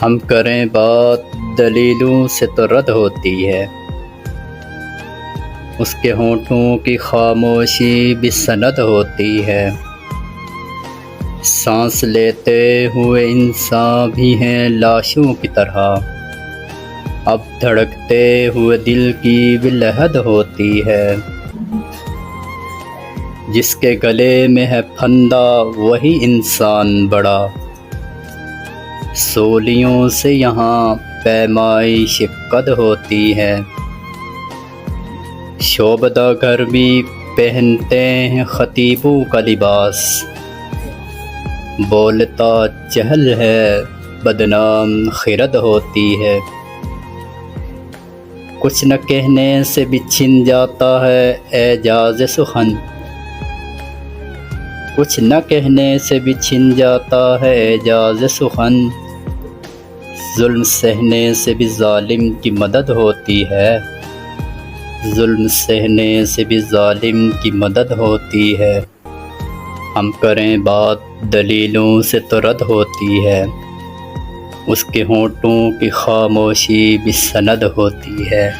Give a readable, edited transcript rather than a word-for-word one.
हम करें बात दलीलों से तो रद्द होती है, उसके होंठों की खामोशी भी सनद होती है। सांस लेते हुए इंसान भी हैं लाशों की तरह, अब धड़कते हुए दिल की भी लहद होती है। जिसके गले में है फंदा वही इंसान बड़ा, सोलियों से यहाँ पैमाइश कद होती है। शोभदा घर भी पहनते हैं खतीबों का लिबास, बोलता चहल है बदनाम खिरद होती है। कुछ न कहने से भी छिन जाता है एजाज़ सुखन, कुछ न कहने से भी छिन जाता है एजाज़ सुखन। जुल्म सहने से भी जालिम की मदद होती है, जुल्म सहने से भी जालिम की मदद होती है। हम करें बात दलीलों से तो रद्द होती है, उसके होंठों की खामोशी भी सनद होती है।